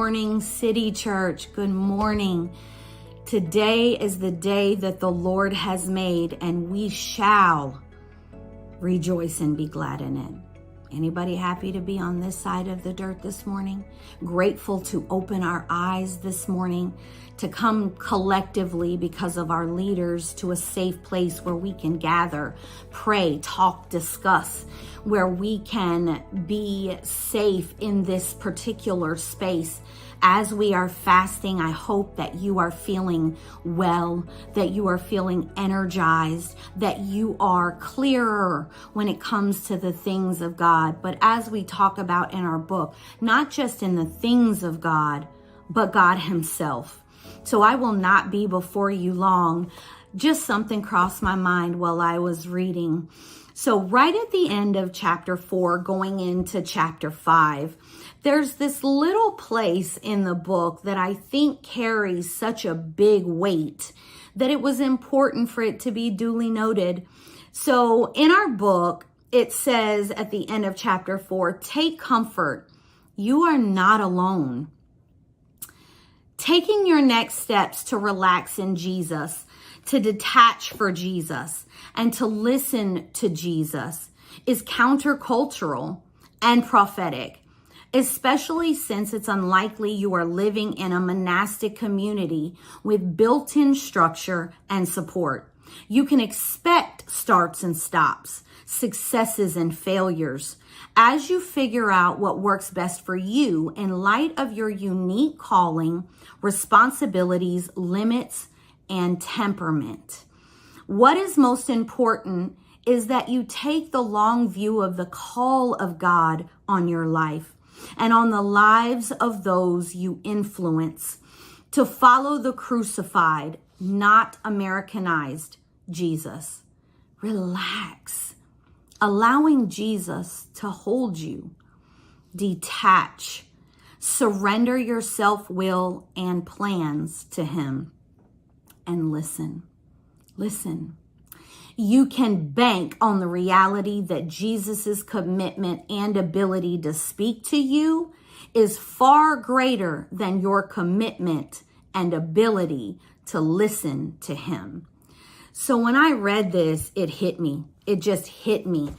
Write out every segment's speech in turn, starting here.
morning, City Church. Good morning. Today is the day that the Lord has made, and we shall rejoice and be glad in it. Anybody happy to be on this side of the dirt this morning? Grateful to open our eyes this morning, to come collectively because of our leaders to a safe place where we can gather, pray, talk, discuss, where we can be safe in this particular space. As we are fasting, I hope that you are feeling well, that you are feeling energized, that you are clearer when it comes to the things of God. But as we talk about in our book, not just in the things of God, but God Himself. So I will not be before you long. Just something crossed my mind while I was reading. So right at the end of chapter 4, going into chapter 5, there's this little place in the book that I think carries such a big weight that it was important for it to be duly noted. So in our book, it says at the end of chapter 4, take comfort. You are not alone. Taking your next steps to relax in Jesus, to detach for Jesus, and to listen to Jesus is countercultural and prophetic, especially since it's unlikely you are living in a monastic community with built-in structure and support. You can expect starts and stops, successes and failures, as you figure out what works best for you in light of your unique calling, responsibilities, limits, and temperament. What is most important is that you take the long view of the call of God on your life and on the lives of those you influence, to follow the crucified, not Americanized Jesus. Relax, allowing Jesus to hold you. Detach, surrender your self-will and plans to Him, and listen. Listen. You can bank on the reality that Jesus's commitment and ability to speak to you is far greater than your commitment and ability to listen to Him. So when I read this, it hit me. It just hit me.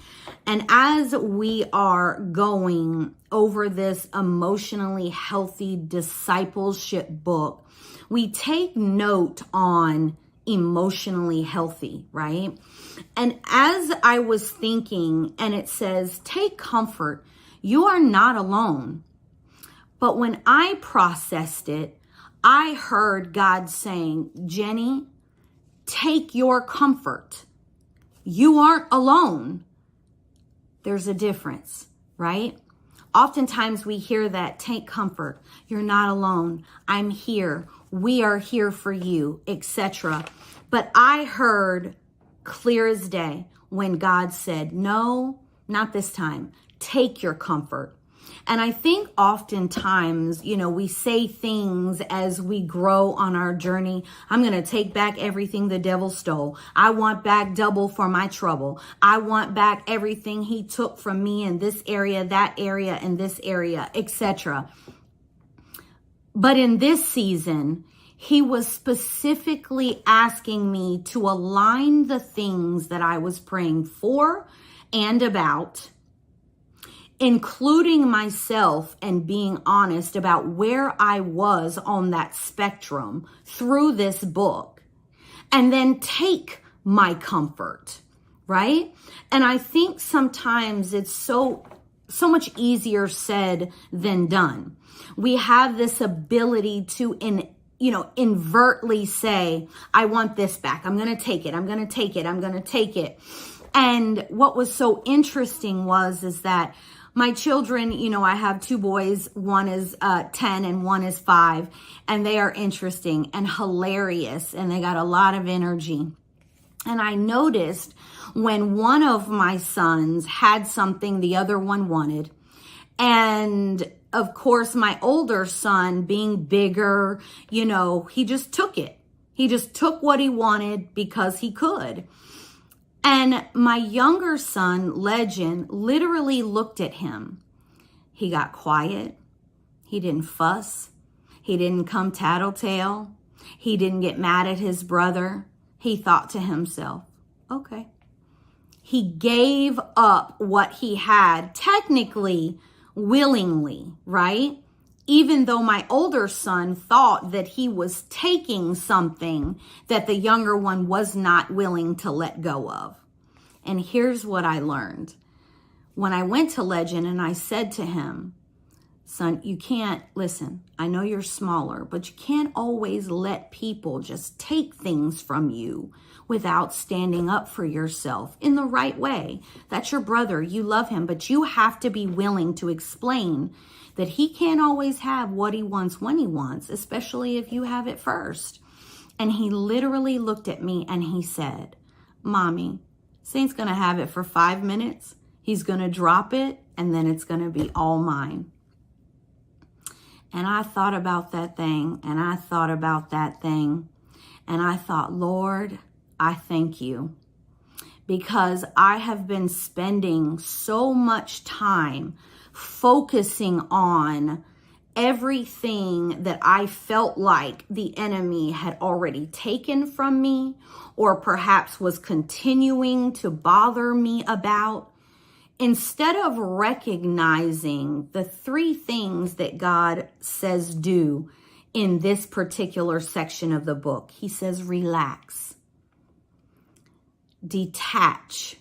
And as we are going over this emotionally healthy discipleship book, we take note on emotionally healthy, right? And as I was thinking, and it says, take comfort, you are not alone. But when I processed it, I heard God saying, Jenny, take your comfort. You aren't alone. There's a difference, right? Oftentimes we hear that, take comfort. You're not alone. I'm here. We are here for you, etc. But I heard clear as day when God said, no, not this time. Take your comfort. And I think oftentimes, we say things as we grow on our journey. I'm going to take back everything the devil stole. I want back double for my trouble. I want back everything he took from me in this area, that area, and this area, etc. But in this season, He was specifically asking me to align the things that I was praying for and about, including myself, and being honest about where I was on that spectrum through this book, and then take my comfort, right? And I think sometimes it's so much easier said than done. We have this ability to invertly say, I want this back. I'm going to take it. I'm going to take it. I'm going to take it. And what was so interesting is that my children, I have two boys, one is 10 and one is 5, and they are interesting and hilarious, and they got a lot of energy. And I noticed when one of my sons had something the other one wanted, and of course, my older son, being bigger, he just took it. He just took what he wanted because he could. And my younger son, Legend, literally looked at him. He got quiet. He didn't fuss. He didn't come tattletale. He didn't get mad at his brother. He thought to himself, okay. He gave up what he had, technically, willingly, right? Even though my older son thought that he was taking something that the younger one was not willing to let go of. And here's what I learned. When I went to Legend and I said to him, son, you can't, listen, I know you're smaller, but you can't always let people just take things from you without standing up for yourself in the right way. That's your brother. You love him, but you have to be willing to explain that he can't always have what he wants when he wants, especially if you have it first. And he literally looked at me and he said, Mommy, Saint's going to have it for 5 minutes. He's going to drop it and then it's going to be all mine. And I thought about that thing and I thought about that thing. And I thought, Lord, I thank you, because I have been spending so much time focusing on everything that I felt like the enemy had already taken from me, or perhaps was continuing to bother me about, instead of recognizing the 3 things that God says do in this particular section of the book. He says, relax, detach,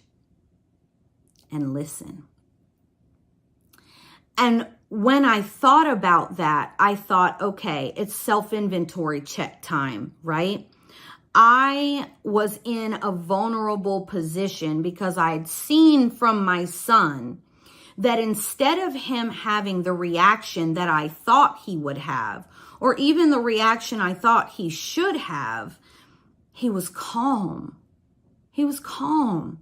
and listen. And when I thought about that, I thought, okay, it's self-inventory check time, right? I was in a vulnerable position because I'd seen from my son that instead of him having the reaction that I thought he would have, or even the reaction I thought he should have, he was calm. He was calm.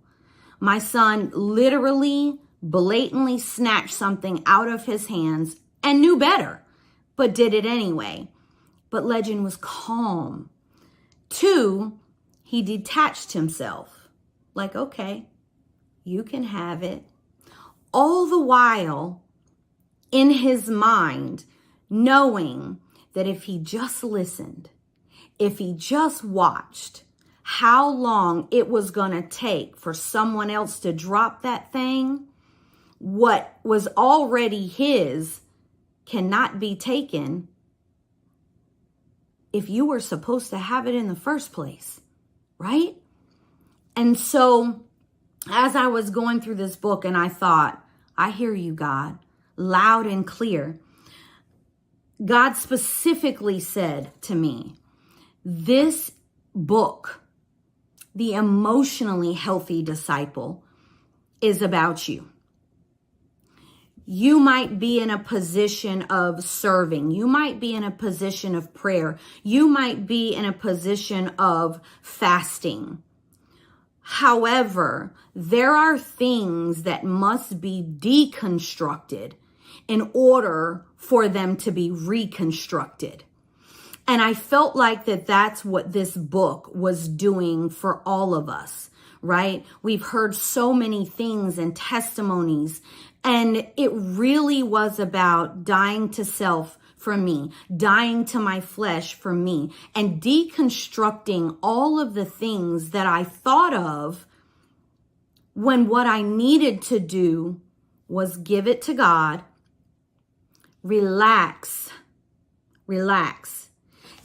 My son literally, blatantly snatched something out of his hands and knew better, but did it anyway. But Legend was calm. 2, he detached himself. Like, okay, you can have it. All the while in his mind, knowing that if he just listened, if he just watched how long it was going to take for someone else to drop that thing, what was already his cannot be taken if you were supposed to have it in the first place, right? And so as I was going through this book and I thought, I hear you, God, loud and clear. God specifically said to me, this book, The Emotionally Healthy Disciple, is about you. You might be in a position of serving. You might be in a position of prayer. You might be in a position of fasting. However, there are things that must be deconstructed in order for them to be reconstructed. And I felt like that's what this book was doing for all of us, right? We've heard so many things and testimonies, and it really was about dying to self for me, dying to my flesh for me, and deconstructing all of the things that I thought of when what I needed to do was give it to God, relax,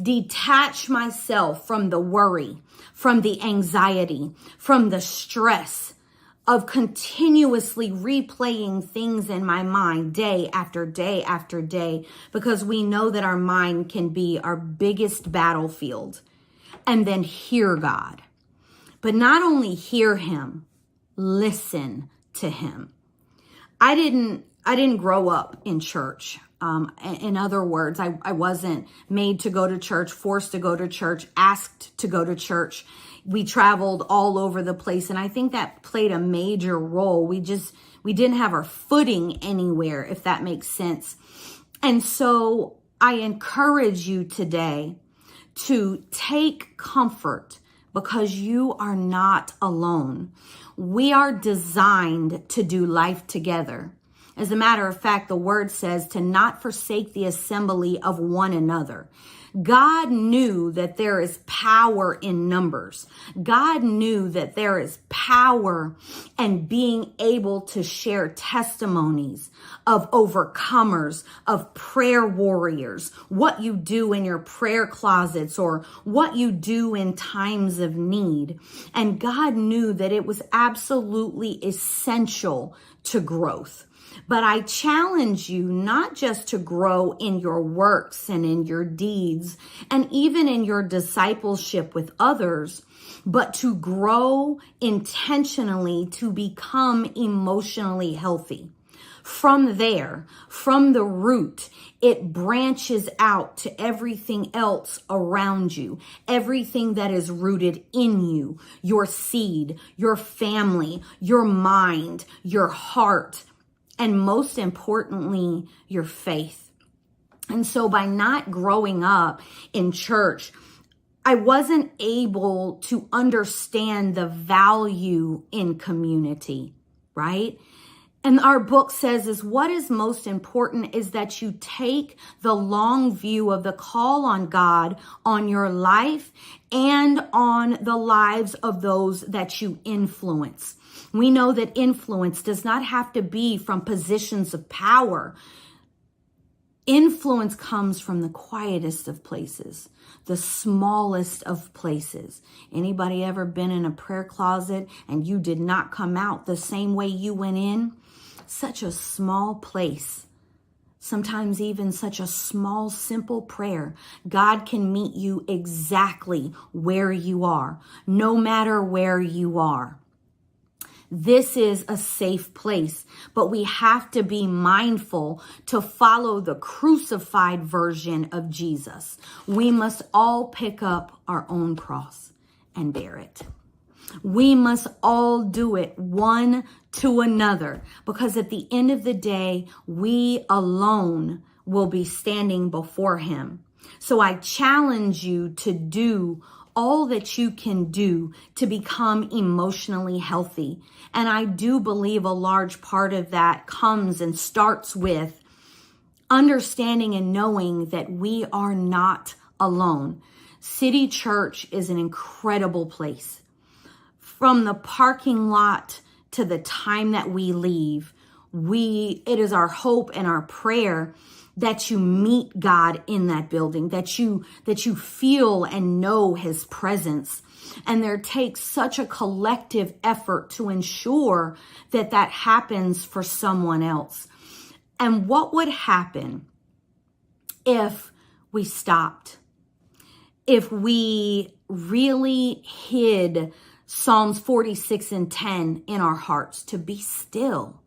detach myself from the worry, from the anxiety, from the stress of continuously replaying things in my mind day after day after day, because we know that our mind can be our biggest battlefield. And then hear God. But not only hear him, listen to him. I didn't grow up in church. In other words, I wasn't made to go to church, forced to go to church, asked to go to church. We traveled all over the place, and I think that played a major role. We didn't have our footing anywhere, if that makes sense. And so I encourage you today to take comfort, because you are not alone. We are designed to do life together. As a matter of fact, the word says to not forsake the assembly of one another. God knew that there is power in numbers. God knew that there is power in being able to share testimonies of overcomers, of prayer warriors, what you do in your prayer closets or what you do in times of need. And God knew that it was absolutely essential to growth. But I challenge you not just to grow in your works and in your deeds and even in your discipleship with others, but to grow intentionally to become emotionally healthy. From there, from the root, it branches out to everything else around you, everything that is rooted in you, your seed, your family, your mind, your heart, and most importantly, your faith. And so by not growing up in church, I wasn't able to understand the value in community, right? And our book says is what is most important is that you take the long view of the call on God on your life and on the lives of those that you influence. We know that influence does not have to be from positions of power. Influence comes from the quietest of places, the smallest of places. Anybody ever been in a prayer closet and you did not come out the same way you went in? Such a small place. Sometimes even such a small, simple prayer. God can meet you exactly where you are, no matter where you are. This is a safe place, but we have to be mindful to follow the crucified version of Jesus. We must all pick up our own cross and bear it. We must all do it one to another, because at the end of the day, we alone will be standing before him. So I challenge you to do all that you can do to become emotionally healthy. And I do believe a large part of that comes and starts with understanding and knowing that we are not alone. City Church is an incredible place. From the parking lot to the time that we leave, it is our hope and our prayer that you meet God in that building, that you feel and know his presence. And there takes such a collective effort to ensure that that happens for someone else. And what would happen if we stopped? If we really hid Psalms 46:10 in our hearts, to be still,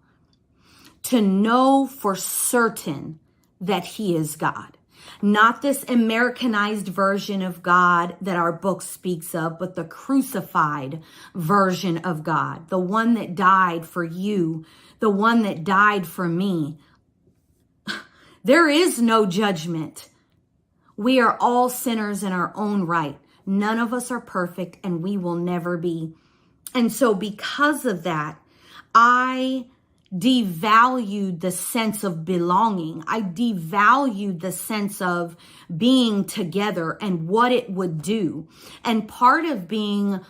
to know for certain that he is God. Not this Americanized version of God that our book speaks of, but the crucified version of God, the one that died for you, the one that died for me. There is no judgment. We are all sinners in our own right. None of us are perfect, and we will never be. And so because of that, I devalued the sense of belonging. I devalued the sense of being together and what it would do. And part of being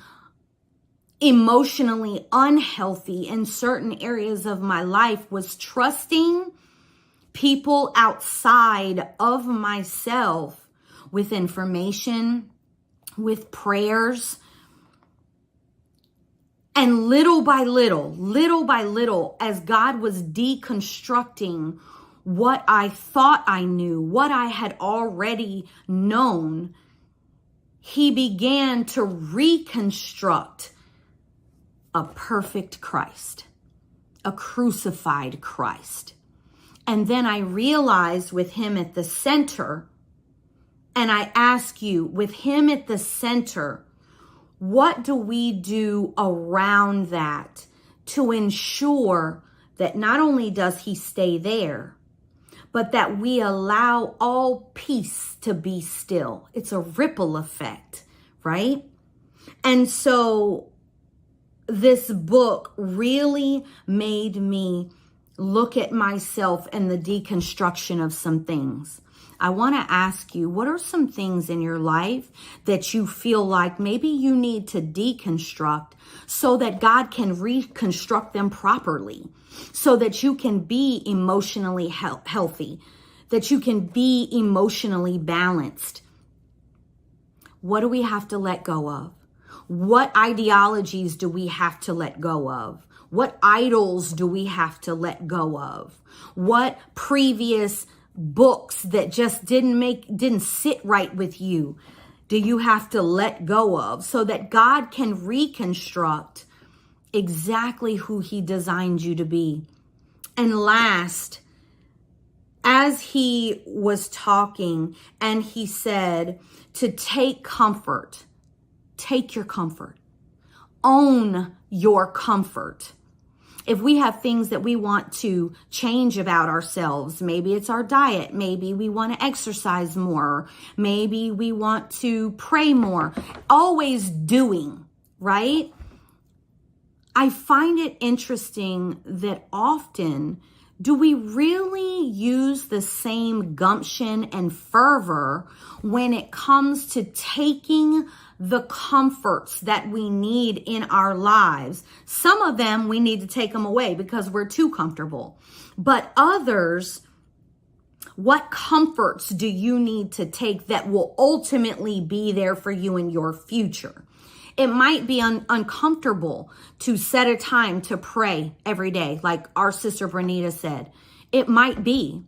emotionally unhealthy in certain areas of my life was trusting people outside of myself with information, with prayers. And little by little, as God was deconstructing what I thought I knew, what I had already known, he began to reconstruct a perfect Christ, a crucified Christ. And then I realized with him at the center, and I ask you, with him at the center, what do we do around that to ensure that not only does he stay there, but that we allow all peace to be still? It's a ripple effect, right? And so this book really made me look at myself and the deconstruction of some things. I want to ask you, what are some things in your life that you feel like maybe you need to deconstruct so that God can reconstruct them properly, so that you can be emotionally healthy, that you can be emotionally balanced? What do we have to let go of? What ideologies do we have to let go of? What idols do we have to let go of? What previous books that just didn't sit right with you do you have to let go of so that God can reconstruct exactly who he designed you to be? And last, as he was talking and he said to take comfort, take your comfort, own your comfort. If we have things that we want to change about ourselves, maybe it's our diet, maybe we want to exercise more, maybe we want to pray more, always doing, right? I find it interesting that often do we really use the same gumption and fervor when it comes to taking the comforts that we need in our lives? Some of them we need to take them away because we're too comfortable. But others, what comforts do you need to take that will ultimately be there for you in your future? It might be uncomfortable to set a time to pray every day, like our sister Bernita said. It might be.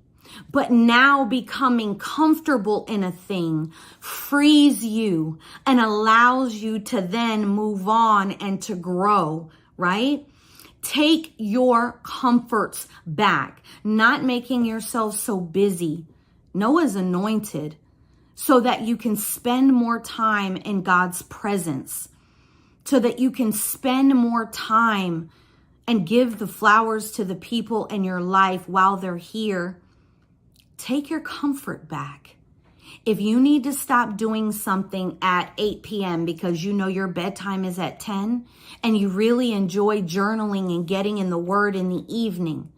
But now becoming comfortable in a thing frees you and allows you to then move on and to grow, right? Take your comforts back, not making yourself so busy. Noah's anointed so that you can spend more time in God's presence, so that you can spend more time and give the flowers to the people in your life while they're here. Take your comfort back. If you need to stop doing something at 8 p.m. because you know your bedtime is at 10 and you really enjoy journaling and getting in the Word in the evening,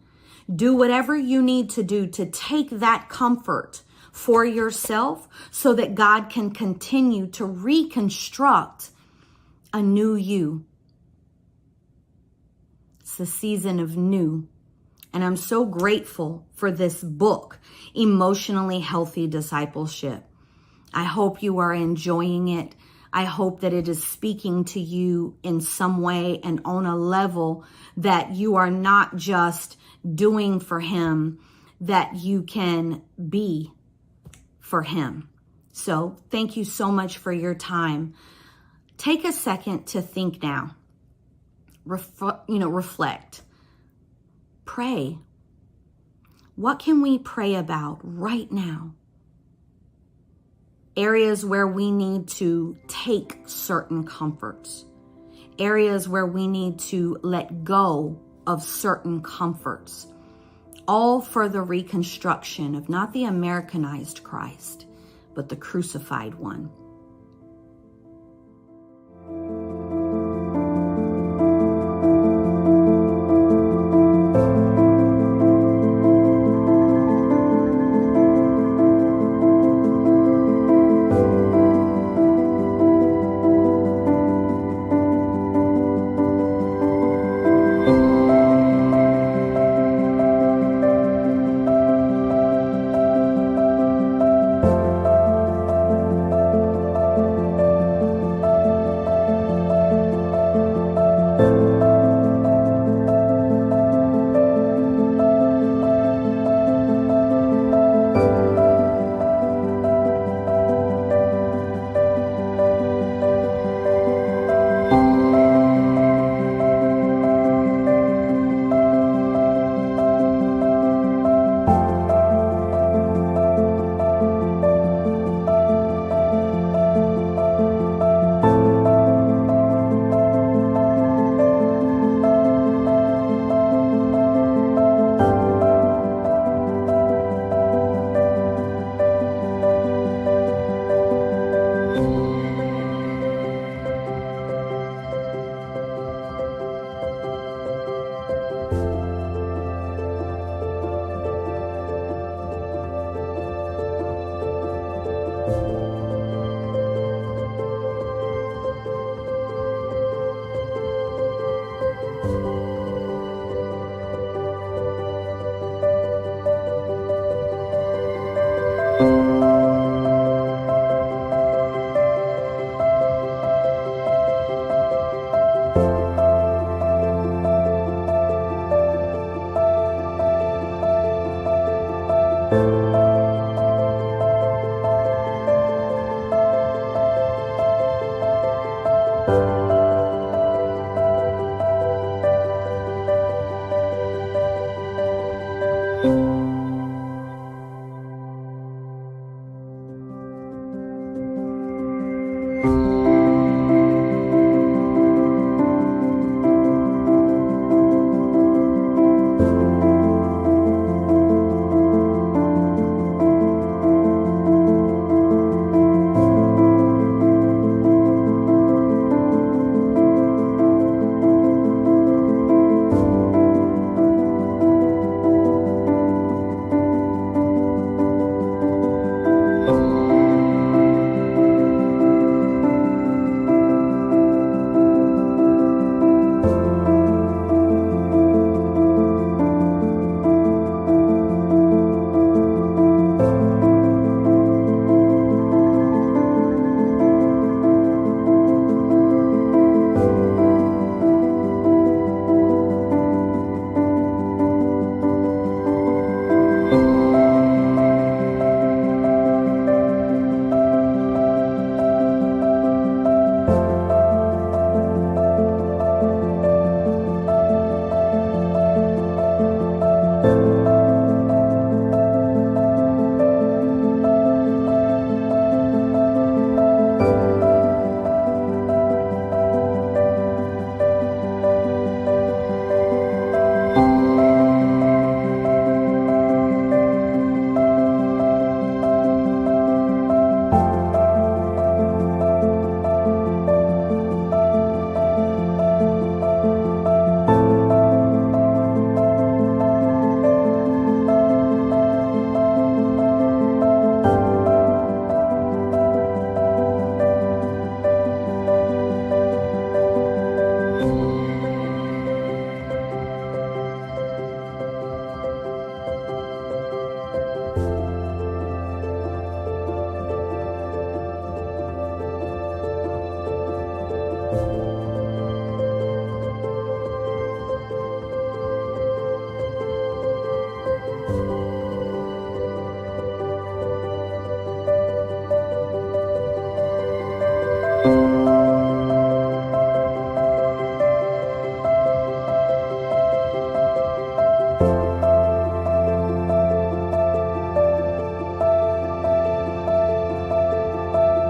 do whatever you need to do to take that comfort for yourself so that God can continue to reconstruct a new you. It's the season of new. And I'm so grateful for this book, Emotionally Healthy Discipleship. I hope you are enjoying it. I hope that it is speaking to you in some way and on a level that you are not just doing for him, that you can be for him. So thank you so much for your time. Take a second to think now. Reflect. Pray. What can we pray about right now? Areas where we need to take certain comforts. Areas where we need to let go of certain comforts. All for the reconstruction of not the Americanized Christ, but the crucified one.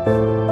you.